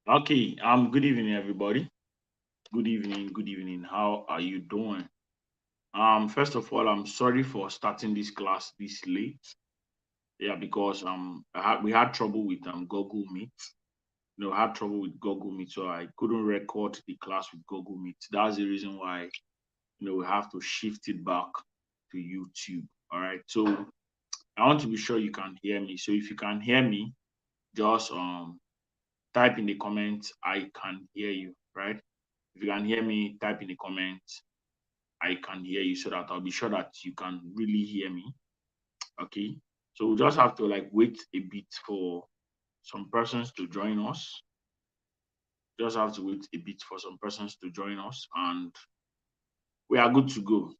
Okay, good evening, everybody. Good evening, good evening. How are you doing? First of all, I'm sorry for starting this class this late. Yeah, because we had trouble with Google Meet. I had trouble with Google Meet, so I couldn't record the class with Google Meet. That's the reason why we have to shift it back to YouTube. All right. So I want to be sure you can hear me. So if you can hear me, just type in the comments I can hear you, right? If you can hear me, type in the comments I can hear you so that I'll be sure that you can really hear me. Okay. So we just have to like wait a bit for some persons to join us. Just have to wait a bit for some persons to join us and we are good to go.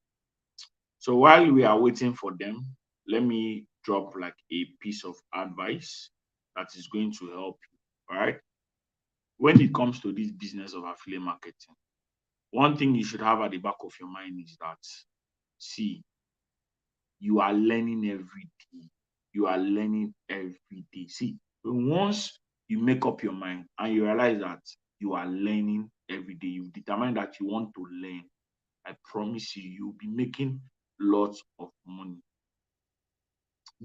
So while we are waiting for them, let me drop like a piece of advice that is going to help you. All right. When it comes to this business of affiliate marketing, one thing you should have at the back of your mind is that see, you are learning every day. You are learning every day. See, once you make up your mind and you realize that you are learning every day, you determine that you want to learn, I promise you, you'll be making lots of money.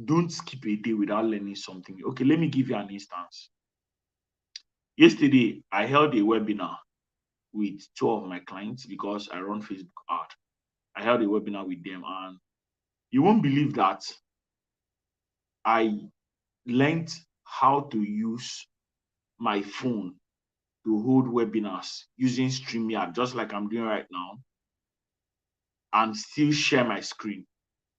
Don't skip a day without learning something. Okay, let me give you an instance. Yesterday, I held a webinar with two of my clients because I run Facebook ad. I held a webinar with them, and you won't believe that I learned how to use my phone to hold webinars using StreamYard, just like I'm doing right now, and still share my screen.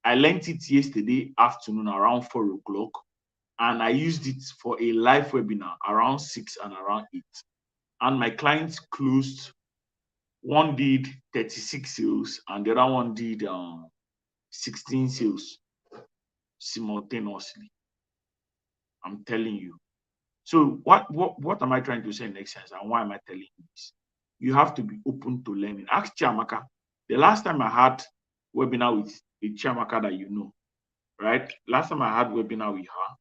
I learned it yesterday afternoon around 4 o'clock, and I used it for a live webinar around 6 and around 8. And my clients closed. One did 36 sales, and the other one did 16 sales simultaneously. I'm telling you. So what am I trying to say in next sense, and why am I telling you this? You have to be open to learning. Ask Chiamaka. The last time I had webinar with Chiamaka that you know, right? Last time I had webinar with her,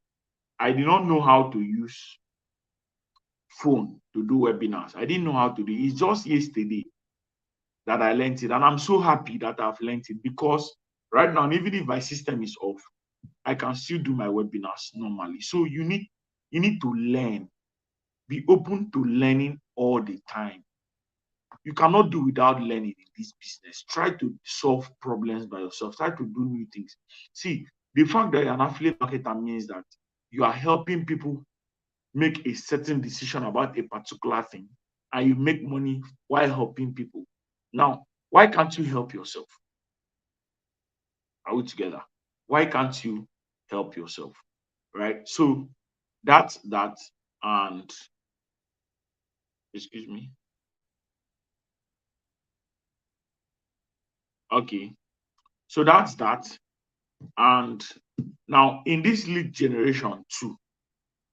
I did not know how to use phone to do webinars. I didn't know how to do it. It's just yesterday that I learned it, and I'm so happy that I've learned it because right now, even if my system is off, I can still do my webinars normally. So you need to learn. Be open to learning all the time. You cannot do without learning in this business. Try to solve problems by yourself. Try to do new things. See, the fact that you're an affiliate marketer means that you are helping people make a certain decision about a particular thing and you make money while helping people. Now, why can't you help yourself? Are we together? Why can't you help yourself? Right? So that's that. And excuse me. Okay. So that's that. And now in this lead generation too,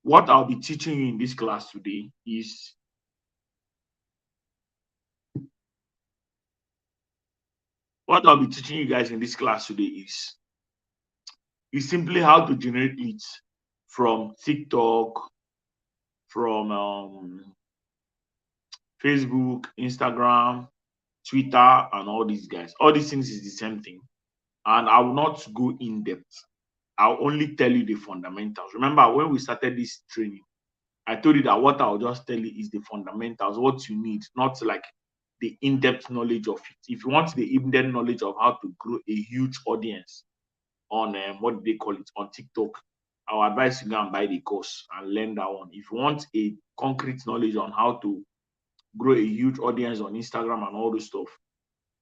what I'll be teaching you in this class today is what I'll be teaching you guys in this class today is simply how to generate leads from TikTok, from Facebook, Instagram, Twitter, and all these guys. All these things is the same thing. And I will not go in depth. I'll only tell you the fundamentals. Remember, when we started this training, I told you that what I'll just tell you is the fundamentals, what you need, not like the in-depth knowledge of it. If you want the in-depth knowledge of how to grow a huge audience on what do they call it on TikTok, I will advise you go and buy the course and learn that one. If you want a concrete knowledge on how to grow a huge audience on Instagram and all this stuff,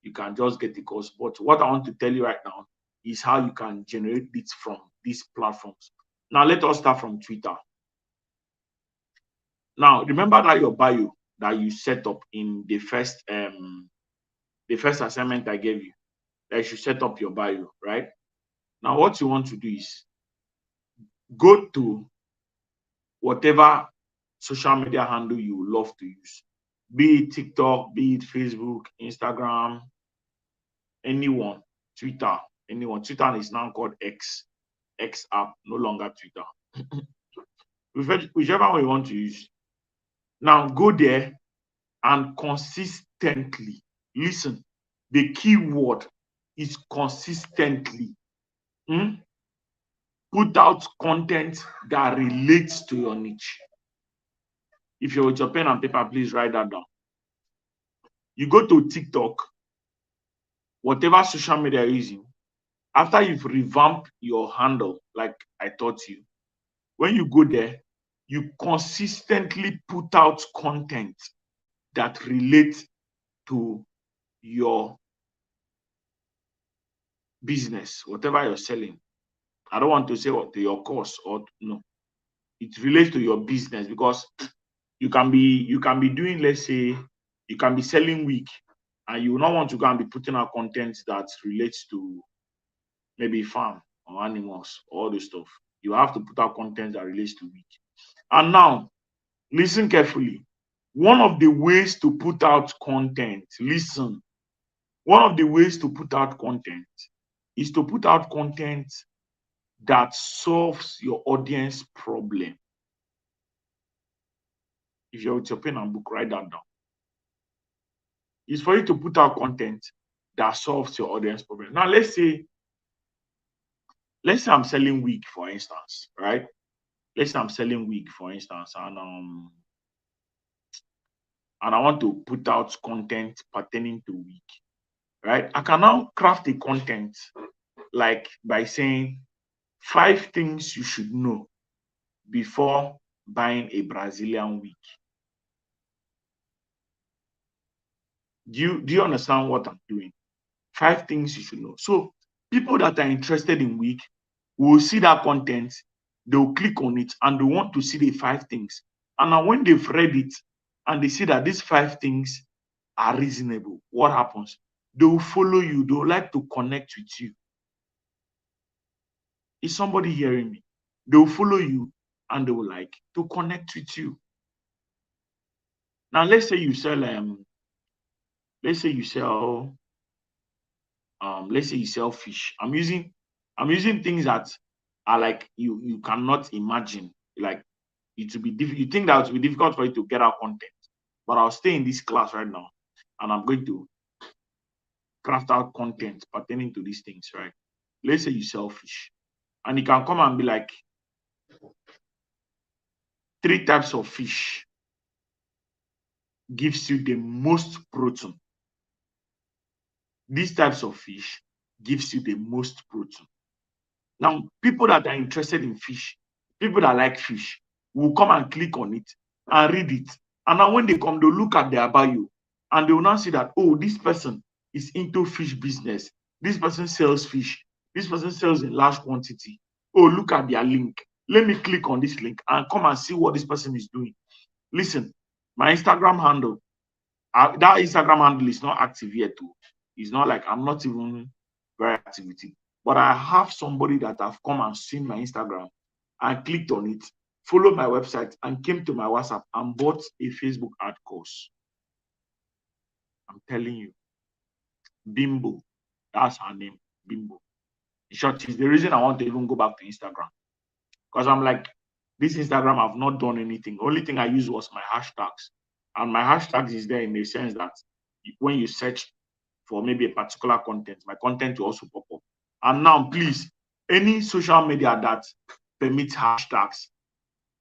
you can just get the course. But what I want to tell you right now is how you can generate leads from these platforms. Now let us start from Twitter. Now remember that your bio that you set up in the first assignment I gave you, that you should set up your bio, right? Now what you want to do is go to whatever social media handle you love to use, be it TikTok, be it Facebook, Instagram, anyone, Twitter, anyone. Twitter is now called X app, no longer Twitter. Whichever one you want to use, Now go there and consistently listen. The key word is consistently. Put out content that relates to your niche. If you're with your pen and paper, please write that down. You go to TikTok, whatever social media you're using, after you've revamped your handle, like I taught you, when you go there, you consistently put out content that relates to your business, whatever you're selling. I don't want to say what to your course or no. It relates to your business because you can be doing, let's say, you can be selling wig and you will not want to go and be putting out content that relates to maybe farm or animals, all this stuff. You have to put out content that relates to wig. And now, listen carefully. One of the ways to put out content, listen, one of the ways to put out content is to put out content that solves your audience problem. If you're with your pen and book, write that down. It's for you to put out content that solves your audience problem. Now, let's say I'm selling wig, for instance, right? Let's say I'm selling wig, for instance, and I want to put out content pertaining to wig, right? I can now craft a content like by saying 5 things you should know before buying a Brazilian wig. Do you understand what I'm doing? 5 things you should know. So people that are interested in wig will see that content, they'll click on it and they want to see the 5 things. And now when they've read it and they see that these 5 things are reasonable, what happens? They will follow you, they will like to connect with you. Is somebody hearing me? They will follow you and they will like to connect with you. Now let's say you sell let's say you sell let's say you sell fish. I'm using things that are like you cannot imagine. Like it will be difficult. You think that it will be difficult for you to get out content. But I'll stay in this class right now and I'm going to craft out content pertaining to these things, right? Let's say you sell fish. And you can come and be like 3 types of fish gives you the most protein. These types of fish gives you the most protein. Now, people that are interested in fish, people that like fish, will come and click on it and read it. And now when they come, they'll look at their bio and they will now see that, oh, this person is into fish business. This person sells fish. This person sells in large quantity. Oh, look at their link. Let me click on this link and come and see what this person is doing. Listen, my Instagram handle, that Instagram handle is not active yet too. It's not like I'm not even very active with it. But I have somebody that have come and seen my Instagram and clicked on it, followed my website, and came to my WhatsApp and bought a Facebook ad course. I'm telling you, Bimbo, that's her name, Bimbo. In short, she's the reason I want to even go back to Instagram. Because I'm like, this Instagram, I've not done anything. The only thing I used was my hashtags. And my hashtags is there in the sense that when you search for maybe a particular content, my content will also pop up. And now, please, any social media that permits hashtags,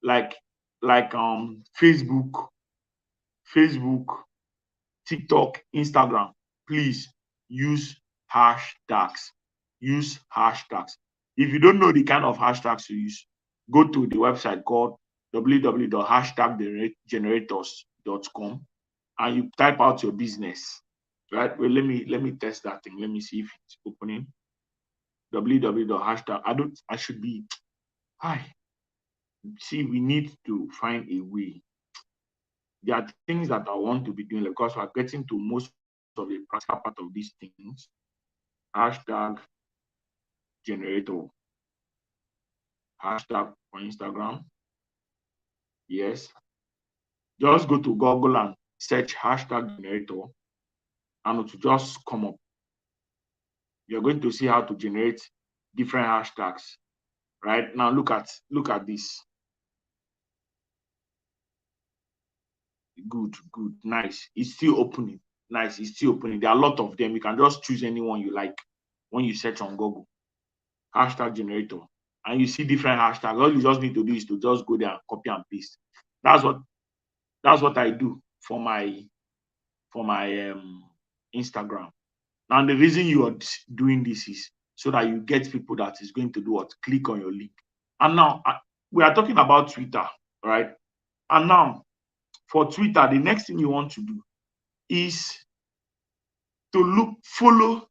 like Facebook, TikTok, Instagram, please use hashtags. Use hashtags. If you don't know the kind of hashtags to use, go to the website called www.hashtaggenerators.com and you type out your business. Right? Well, let me test that thing. Let me see if it's opening. www.hashtag. I should be. Hi. See, we need to find a way. There are things that I want to be doing because we're getting to most of the practical part of these things. Hashtag generator. Hashtag for Instagram. Yes. Just go to Google and search hashtag generator and it will just come up. You're going to see how to generate different hashtags. Right now, look at this. good, good, nice. It's still opening. Nice, it's still opening. There are a lot of them. You can just choose anyone you like when you search on Google. Hashtag generator. And you see different hashtags. All you just need to do is to just go there and copy and paste. That's what that's what I do for my Instagram. Now the reason you are doing this is so that you get people that is going to do what? Click on your link. And now we are talking about Twitter, right? And now for Twitter, the next thing you want to do is to follow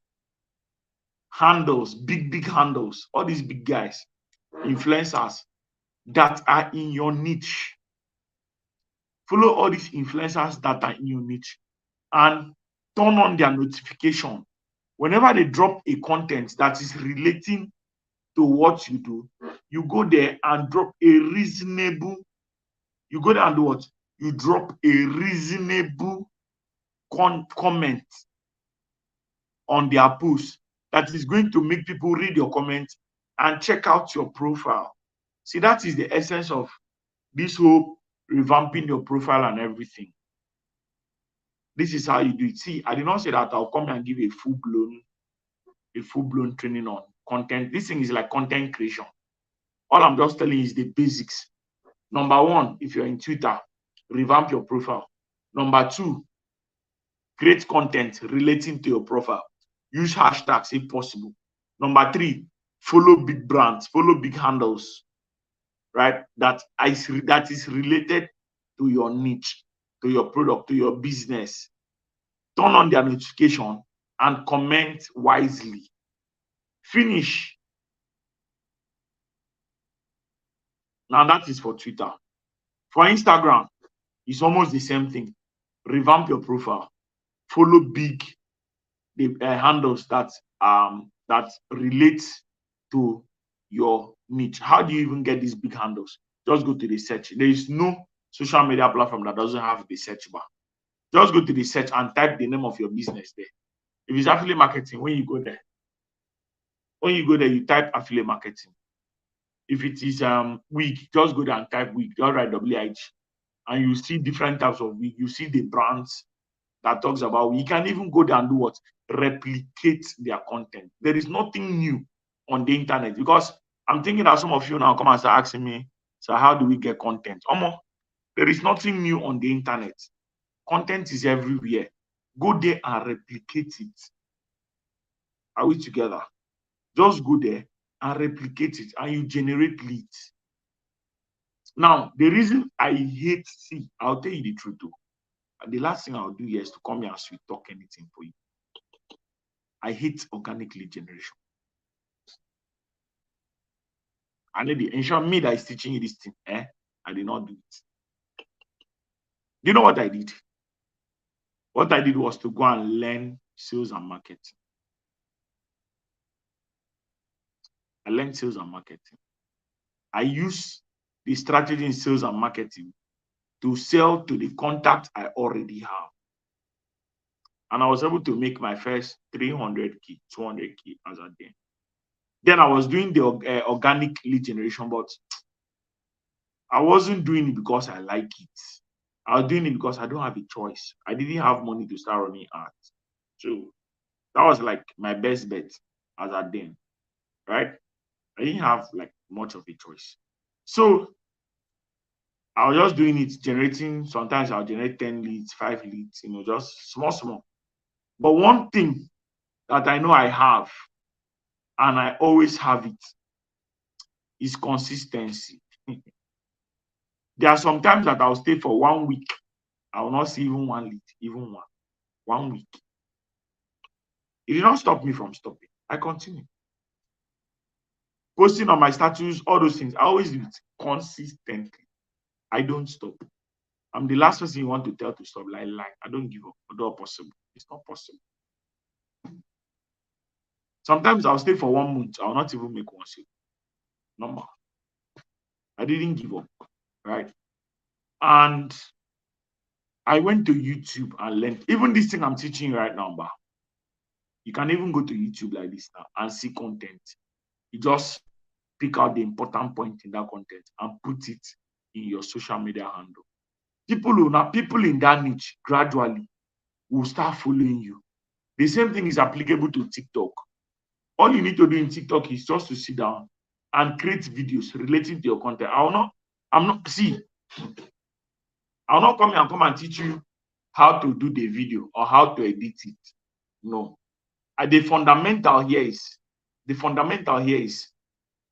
handles, big handles, all these big guys, influencers that are in your niche. Follow all these influencers that are in your niche and turn on their notification. Whenever they drop a content that is relating to what you do, you go there and drop a reasonable, you go there and do what? You drop a reasonable comment on their post that is going to make people read your comment and check out your profile. See, that is the essence of this whole revamping your profile and everything. This is how you do it. See, I did not say that I'll come and give a full-blown training on content. This thing is like content creation. All I'm just telling you is the basics. Number one, if you're in Twitter, revamp your profile. Number two, create content relating to your profile. Use hashtags if possible. Number three, follow big brands, follow big handles, right? That is related to your niche, to your product, to your business. Turn on their notification and comment wisely. Finish. Now that is for Twitter. For Instagram, it's almost the same thing. Revamp your profile. Follow big handles that relate to your niche. How do you even get these big handles? Just go to the search. There is no social media platform that doesn't have the search bar. Just go to the search and type the name of your business there. If it's affiliate marketing, when you go there, you type affiliate marketing. If it is wig, just go there and type wig. Just write WH, and you see different types of wig. You see the brands that talks about. You can even go there and do what? Replicate their content. There is nothing new on the internet, because I'm thinking that some of you now come and start asking me, so how do we get content? There is nothing new on the internet. Content is everywhere. Go there and replicate it. Are we together? Just go there and replicate it, and you generate leads. Now, the reason I hate, I'll tell you the truth though. The last thing I'll do here is to come here and sweet talk anything for you. I hate organic lead generation. I need the ensure me that is teaching you this thing. I did not do it. Do you know what I did? What I did was to go and learn sales and marketing. I learned sales and marketing. I use the strategy in sales and marketing to sell to the contact I already have. And I was able to make my first 300K, 200K as a day. Then I was doing the organic lead generation, but I wasn't doing it because I like it. I was doing it because I don't have a choice. I didn't have money to start running ads. So that was like my best bet as at then, right? I didn't have like much of a choice. So I was just doing it, generating. Sometimes I'll generate 10 leads, 5 leads, just small. But one thing that I know I have, and I always have it, is consistency. There are some times that I'll stay for 1 week. I will not see even one lead, even one. 1 week. It did not stop me from stopping. I continue. Posting on my status, all those things. I always do it consistently. I don't stop. I'm the last person you want to tell to stop. Like, I don't give up. Although possible. It's not possible. Sometimes I'll stay for 1 month. I'll not even make one sale. Normal. I didn't give up. Right? And I went to YouTube and learned. Even this thing I'm teaching you right now, you can even go to YouTube like this now and see content. You just pick out the important point in that content and put it in your social media handle. people in that niche gradually will start following you. The same thing is applicable to TikTok. All you need to do in TikTok is just to sit down and create videos relating to your content. I'll not come and teach you how to do the video or how to edit it. No. The fundamental here is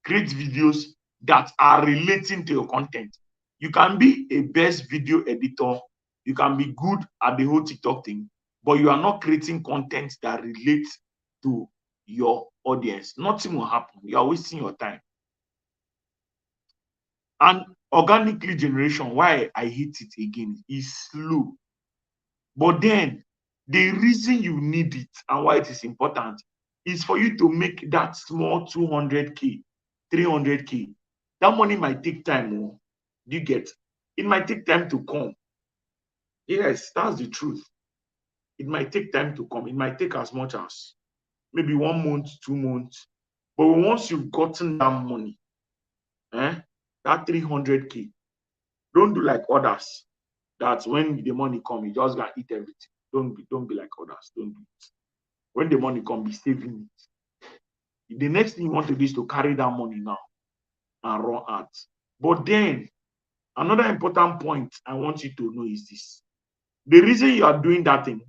create videos that are relating to your content. You can be a best video editor, you can be good at the whole TikTok thing, but you are not creating content that relates to your audience. Nothing will happen. You are wasting your time. And organic lead generation, why I hate it again, is slow. But then the reason you need it and why it is important is for you to make that small 200K, 300K. That money might take time. Oh, you get? It might take time to come. Yes, that's the truth. It might take time to come. It might take as much as maybe 1 month, 2 months. But once you've gotten that money, that 300K, don't do like others. That when the money comes, you just gotta eat everything. Don't be like others. Don't do it. When the money comes, be saving it. The next thing you want to do is to carry that money now and run out. But then another important point I want you to know is this. The reason you are doing that thing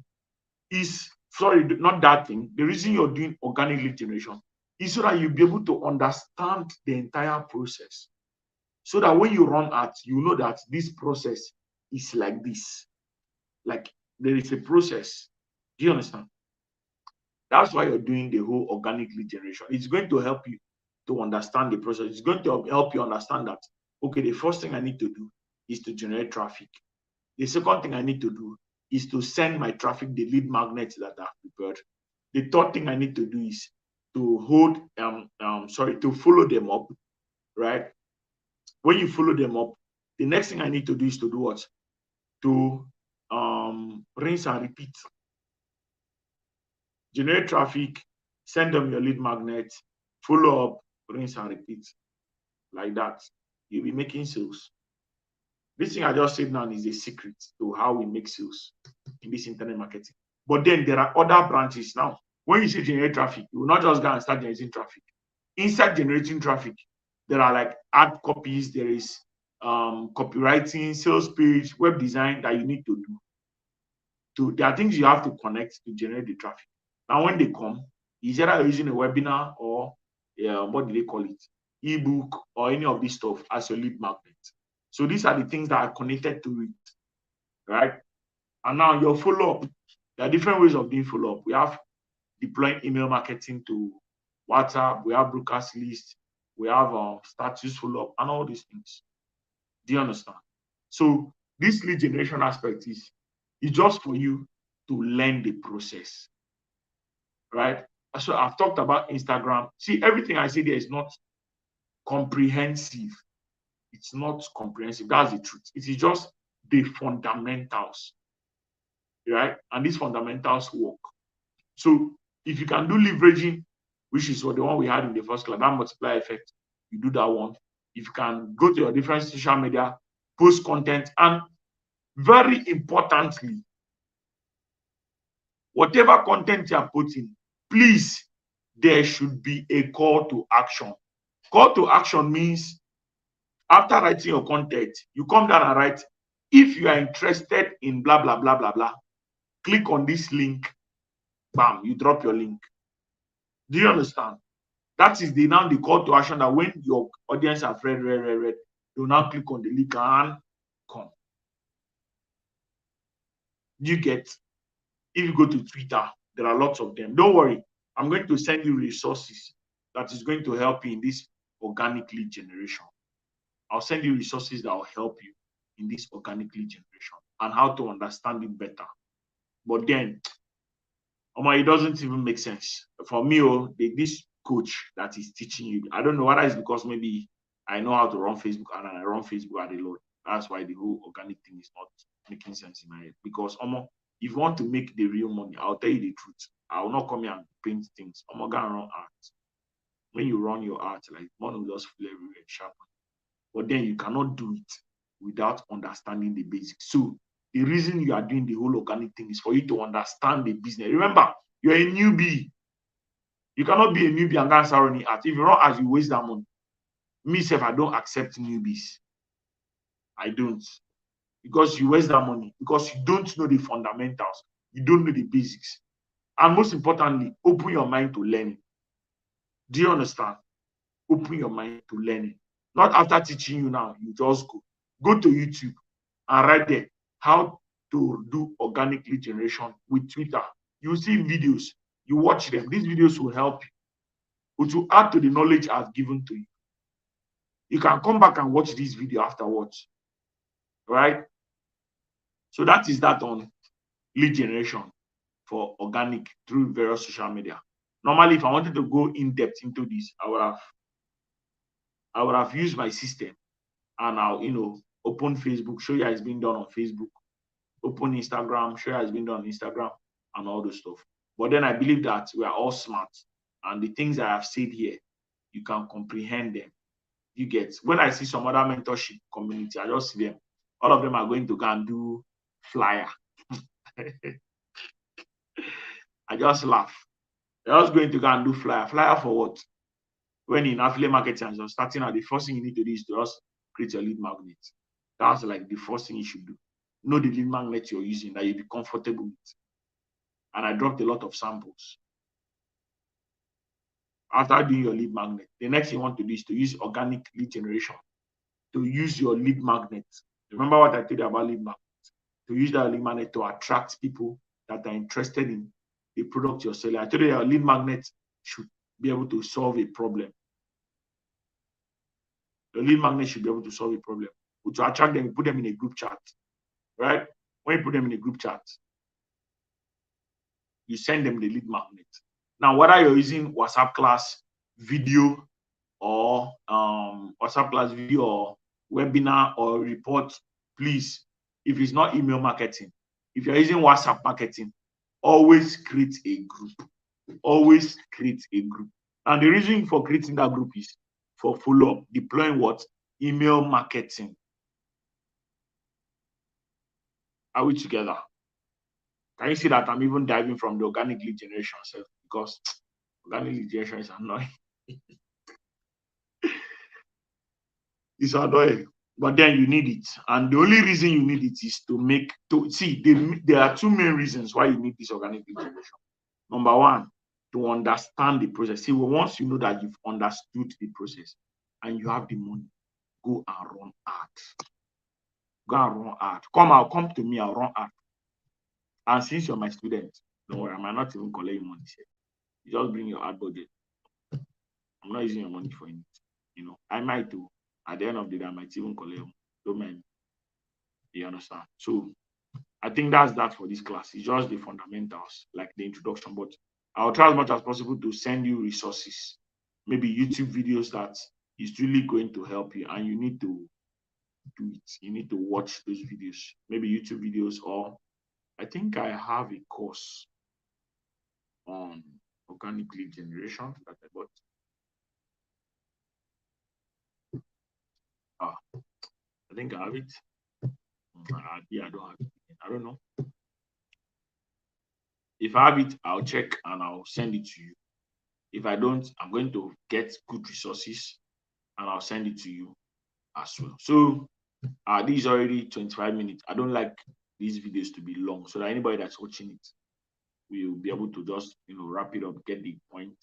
is, sorry, not that thing. The reason you're doing organic lead generation is so that you'll be able to understand the entire process. So that when you run out, you know that this process is like this. Like there is a process. Do you understand? That's why you're doing the whole organic lead generation. It's going to help you to understand the process. It's going to help you understand that, okay, the first thing I need to do is to generate traffic. The second thing I need to do is to send my traffic the lead magnets that I've prepared. The third thing I need to do is to to follow them up, right? When you follow them up, the next thing I need to do is to do what? To rinse and repeat. Generate traffic, send them your lead magnet, follow up, rinse and repeat. Like that. You'll be making sales. This thing I just said now is a secret to how we make sales in this internet marketing. But then there are other branches now. When you say generate traffic, you will not just go and start generating traffic. Inside generating traffic, there are like ad copies, there is copywriting, sales page, web design that you need to do. There are things you have to connect to generate the traffic. Now, when they come, is either you're using a webinar or what do they call it? Ebook or any of this stuff as your lead magnet. So these are the things that are connected to it, right? And now your follow-up. There are different ways of doing follow-up. We have deploying email marketing to WhatsApp. We have broadcast list. We have status follow-up and all these things. Do you understand? So this lead generation aspect is just for you to learn the process, right? So I've talked about Instagram. See, everything I say there is not comprehensive. It's not comprehensive. That's the truth. It is just the fundamentals, right? And these fundamentals work. So if you can do leveraging, which is what the one we had in the first class, that multiplier effect, you do that one. If you can go to your different social media, post content, and very importantly, whatever content you are putting, please, there should be a call to action. Call to action means after writing your content, you come down and write, if you are interested in blah, blah, blah, blah, blah, click on this link. Bam, you drop your link. Do you understand? That is now the call to action that when your audience have read, they'll now click on the link and come. You get, if you go to Twitter, there are lots of them. Don't worry, I'm going to send you resources that is going to help you in this organic lead generation. I'll send you resources that will help you in this organic lead generation and how to understand it better. But then, it doesn't even make sense. For me, this coach that is teaching you, I don't know whether it's because maybe I know how to run Facebook and I run Facebook at a lot. That's why the whole organic thing is not making sense in my head. Because if you want to make the real money, I'll tell you the truth. I will not come here and paint things. Go and run art. When you run your art, like money will just flow everywhere, sharp. But then you cannot do it without understanding the basics. So the reason you are doing the whole organic thing is for you to understand the business. Remember, you're a newbie. You cannot be a newbie and go and start running ads. If you run ads, you waste that money. Me, if I don't accept newbies. I don't. Because you waste that money. Because you don't know the fundamentals. You don't know the basics. And most importantly, open your mind to learning. Do you understand? Open your mind to learning. Not after teaching you now, you just go. Go to YouTube and write there how to do organic lead generation with Twitter. You see videos, you watch them. These videos will help you. But to add to the knowledge I've given to you. You can come back and watch this video afterwards. Right? So that is that on lead generation for organic through various social media. Normally, if I wanted to go in depth into this, I would have used my system and I'll open Facebook, show you how it's being done on Facebook, open Instagram, show you how it's being done on Instagram, and all those stuff. But then I believe that we are all smart, and the things I have said here, you can comprehend them. You get when I see some other mentorship community, I just see them. All of them are going to go and do flyer. I just laugh. They're just going to go and do flyer. Flyer for what? When in affiliate marketing and you're starting out, the first thing you need to do is to just create your lead magnet. That's like the first thing you should do. Know the lead magnet you're using that you'll be comfortable with. And I dropped a lot of samples. After doing your lead magnet, the next thing you want to do is to use organic lead generation. To use your lead magnet. Remember what I told you about lead magnet? To use that lead magnet to attract people that are interested in the product you're selling. I told you your lead magnet should be able to solve a problem. Your lead magnet should be able to solve a problem. But to attract them, you put them in a group chat, right? When you put them in a group chat, you send them the lead magnet. Now, whether you're using WhatsApp class video or WhatsApp class video or webinar or report, please, if it's not email marketing, if you're using WhatsApp marketing, always create a group. Always create a group. And the reason for creating that group is for follow-up, deploying what? Email marketing. Are we together? Can you see that I'm even diving from the organic lead generation self because organic lead generation is annoying. It's annoying, but then you need it, and the only reason you need it is to see. There are two main reasons why you need this organic lead generation. Number one, to understand the process. See, once you know that you've understood the process and you have the money, go and run ads. Go and run ads. Come to me, I'll run ads. And since you're my student, don't worry, I might not even collect your money. You just bring your ad budget. I'm not using your money for it. I might do. At the end of the day, I might even collect your money. Don't mind. You understand? So I think that's that for this class. It's just the fundamentals, like the introduction. But I'll try as much as possible to send you resources, maybe YouTube videos that is really going to help you, and you need to do it. You need to watch those videos, maybe YouTube videos, or I think I have a course on organic lead generation that I bought. I think I have it. Yeah, I don't have it. I don't know. If I have it, I'll check and I'll send it to you. If I don't, I'm going to get good resources and I'll send it to you as well. So this is already 25 minutes. I don't like these videos to be long so that anybody that's watching it will be able to just wrap it up, get the point,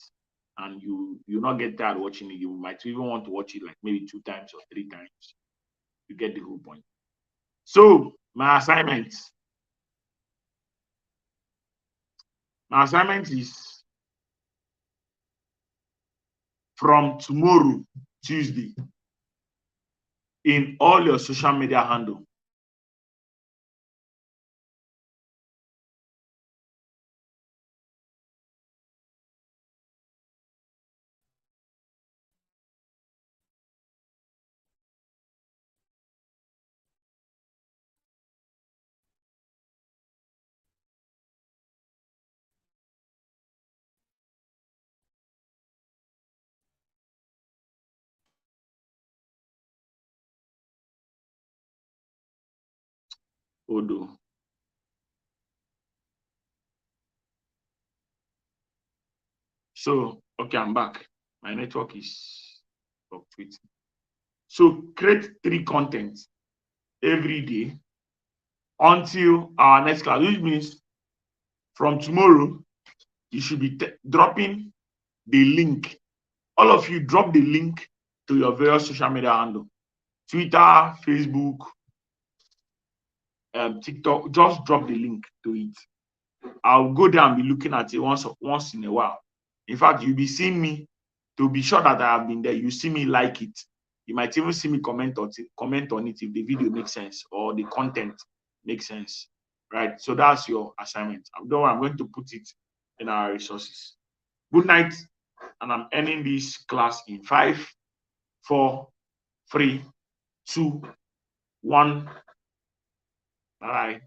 and you'll not get tired watching it. You might even want to watch it like maybe 2 times or 3 times. You get the whole point. So my assignment is from tomorrow, Tuesday, in all your social media handle. Odo. So, okay, I'm back. My network is fluctuating. So, create 3 contents every day until our next class, which means from tomorrow, you should be dropping the link. All of you drop the link to your various social media handle, Twitter, Facebook, TikTok. Just drop the link to it. I'll go there and be looking at it once in a while. In fact, you'll be seeing me to be sure that I have been there. You see me like it. You might even see me comment on it if the video makes sense or the content makes sense. Right. So that's your assignment. Don't worry, I'm going to put it in our resources. Good night. And I'm ending this class in 5, 4, 3, 2, 1. Bye.